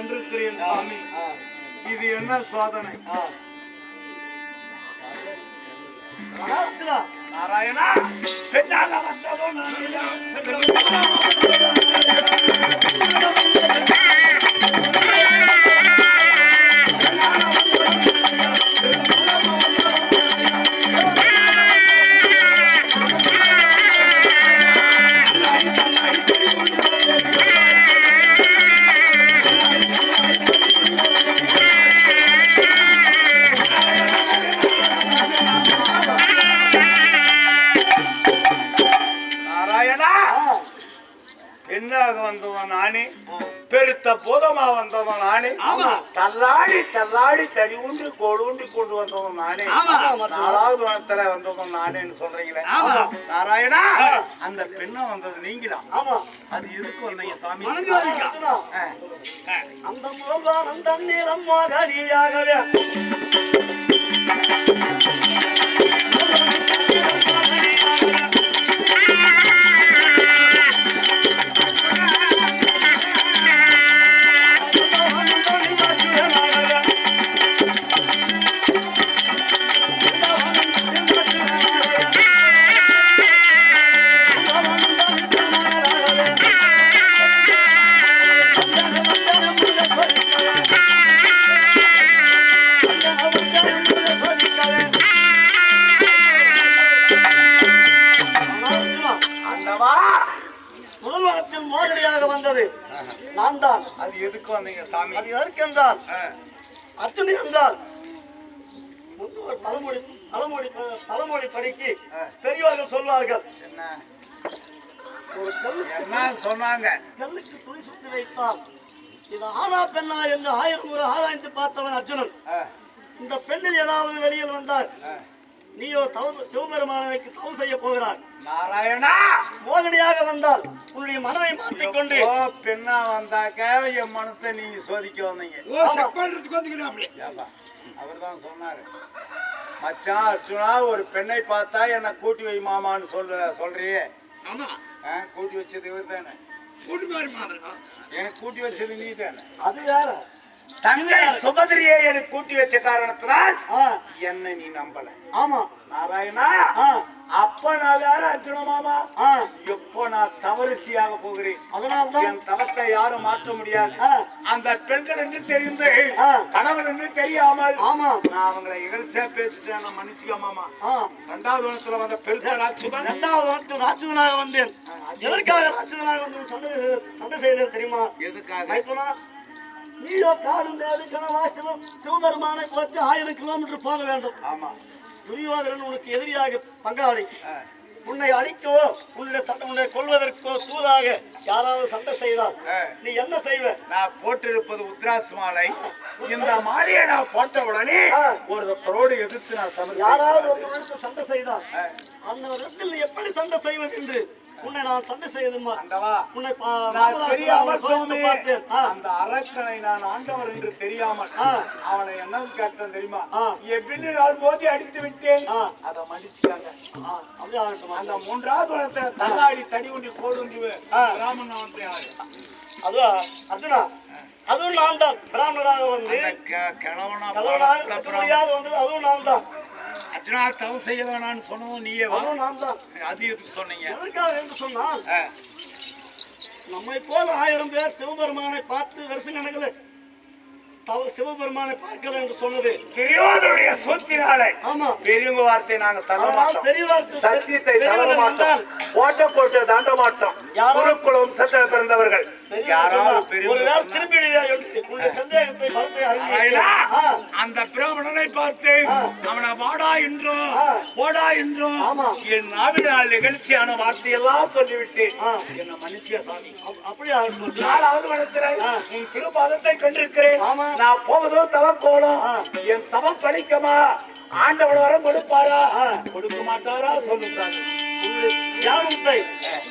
கண்டிருக்கிறேன் சாமி. இது என்ன சோதனை? நாராயணா, பெண்ணாக வந்ததோ வந்தவன் நானே, பெருத்த போதமா வந்தவன் நானே, தள்ளாடி தள்ளாடி தடி ஊன்றி கோடு ஊன்றி கொண்டு வந்தவன் நானே, 4வது வனத்துல வந்தவன் நானேன்னு சொல்றீங்களே நாராயணா. அந்த பெண்ணா வந்தது நீங்களா? அது எதுக்கு வந்தீங்க சாமி? அந்த முகம்தான் அந்த நீளம் மாதிரியாகவே மோதடியாக வந்தது நான் தான். அது எதுக்கு வந்தீங்க சாமி? அது எதற்கு என்றால் அத்துணை என்றால் பழமொழி படிக்கு பெரியவர்கள் சொல்வார்கள். என்ன சொன்னாங்க? கல்லுக்கு துணி சுத்தி வைத்தால் இது ஆனா பெண்ணா என்று 1000 முறை ஆராய்ந்து பார்த்தவன் அர்ஜுனன். இந்த பெண்ணில் ஏதாவது வெளியில் வந்தால் நீயோ சிவபெருமானுக்கு தவம் செய்ய போகிறார். நாராயணா, மோதடியாக வந்தால் உன்னுடைய மனதை மாற்றிக்கொண்டு பெண்ணா வந்தாக்க என் மனத்தை நீங்க சோதிக்க வந்தீங்க. அவர்தான் சொன்னாரு, மச்சான் அர்ஜுனா, ஒரு பெண்ணை பார்த்தா என்ன கூட்டி வை மாமான்னு சொல்றியே. கூட்டி வச்சது இவர் தானே. எனக்கு கூட்டி வச்சது நீ தானே. அது வேற. தங்கை சுபதிரியை எனக்கு கூட்டி வச்ச காரணத்தினால் என்ன நீ நம்பல. ஆமா நாராயணா, அப்ப நான் வேற அர்ஜுன மாமா, எப்போ நான் தவறுசியாக போகிறேன். அதனால்தான் என் தவத்தை யாரும் மாற்ற முடியாது. அந்த பெண்கள் என்று தெரிந்து கணவன் என்று தெரியாமல் நான் அவங்களை இகழ்ச்சியா பேசிட்டேன். மன்னிச்சுக்க மாமா. 2வது வனத்துல வந்த பெருசா ராட்சுகன் 2வது வனத்தில் ராட்சுகனாக வந்தேன். எதற்காக ராட்சுகனாக வந்து சண்டை செய்தது தெரியுமா? எதுக்காக? நீயோ காடும் மேடு கனவாசலும் சிவபெருமானை வச்சு 1000 கிலோமீட்டர் போக வேண்டும். ஆமா, துரியோதனன் உனக்கு எதிரியாக பங்காளி. உன்னை அழிக்கவோ உன்னை கொள்வதற்கோ சூதாக யாராவது சண்டை செய்தால் நீ என்ன செய்வ? நான் போட்டிருப்பது உத்ராஸ் மாலை. இந்த மாலையை நான் போட்ட உடனே ஒரு ரோடு எதிர்த்து நான் யாராவது ஒரு சண்டை செய்தால் அந்த இடத்தில் நீ எப்படி சண்டை செய்வது என்று உன்னை நான் சண்டை செய்ததுமா உன்னை பார்த்தேன். அந்த அரக்கனை நான் ஆண்டவர் என்று தெரியாமல் அவனை என்ன கேட்டேன் தெரியுமா? எப்படி நான் மோதி அடித்து விட்டேன். அதை மன்னிச்சாங்க. அந்த 3வது வனத்தை தள்ளாடி தடி ஒன்றி கோடு ராமன் அதுவா அர்ஜுனா, அதுவும் நான் தான். பிராமணராக வந்து வந்தது அதுவும் நான் தான். அர்ஜுனா, தவம் செய்ய வேணான்னு சொன்னோம் நீயே. நான் தான். அது எதுக்கு சொன்னீங்க? எதற்காக என்று சொன்னால் நம்மை போல 1000 பேர் சிவபெருமானை பார்த்து வருஷம் கணக்கில் சிவபெருமானை பார்க்கல என்று சொன்னது பெரியவர்களுடைய சொத்தினாலே. ஆமா, பெரியவங்க வார்த்தை நாங்க தர மாட்டோம். பெரிய வார்த்தை சத்தியத்தை தர மாட்டோம். ஓட்ட போட்டு தாண்ட மாட்டோம். குருகுலம் சத்த பிறந்தவர்கள் அந்த பிராமணனை பார்த்து அவனை வாடா என்றும் போடா என்றும் என் நாவினால் நிகழ்ச்சியான வார்த்தையெல்லாம் சொல்லிவிட்டு என்ன மன்னிச்சியா சாமி. அப்படியா? 4வது வனத்தில் உன் திருபாதத்தை கண்டிருக்கிறேன். நான் போவதோ தவக்கோலம். என் தவம் பழிக்கமா? ஆண்டவன் வரம் கொடுப்பாரா கொடுக்க மாட்டாரா சொல்லு சாமி.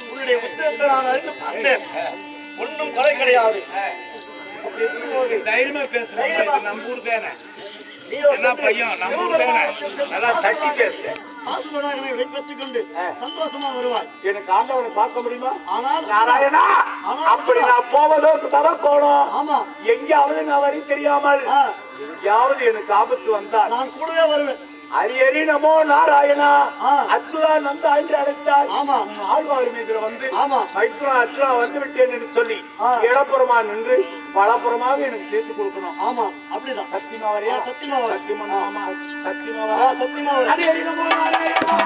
உன்னுடைய உச்சத்தை நான் அறிந்து பார்த்தேன். ஒன்றும் குறை கிடையாது. தைரியமா பேசுறேன். நம்ம ஊர் தானே. என்ன பையன், நம்ம ஊர் தானே. நல்லா தட்டி பேசுறேன். பாசுபதாகனை விடைபெற்றுக் கொண்டு சந்தோஷமா வருவாய். எனக்கு ஆண்டவனை பார்க்க முடியுமா? ஆனால் நாராயணா, அப்படி நான் போவதோ தவக்கோணும். ஆமா, எங்கேயாவது நான் வரி தெரியாமல் எங்கேயாவது எனக்கு ஆபத்து வந்தால் நான் கூடவே வருவேன். ஹரி நமோ நாராயணா அச்சுரா நந்தா என்று அழைத்தார். ஆமா, ஆழ்வார் மீதுல வந்து ஆமா, மைத்ரா அச்சுரா வந்து விட்டேன் என்று சொல்லி இடப்புறமா நின்று பலப்புறமாக எனக்கு சேர்த்து கொடுக்கணும். ஆமா, அப்படிதான். சத்தியமாவரையா? சத்தியமாவரை. சத்தியமா சத்தியமாவரை. சத்தியமாவரை. ஹரி நமோ நாராயணா.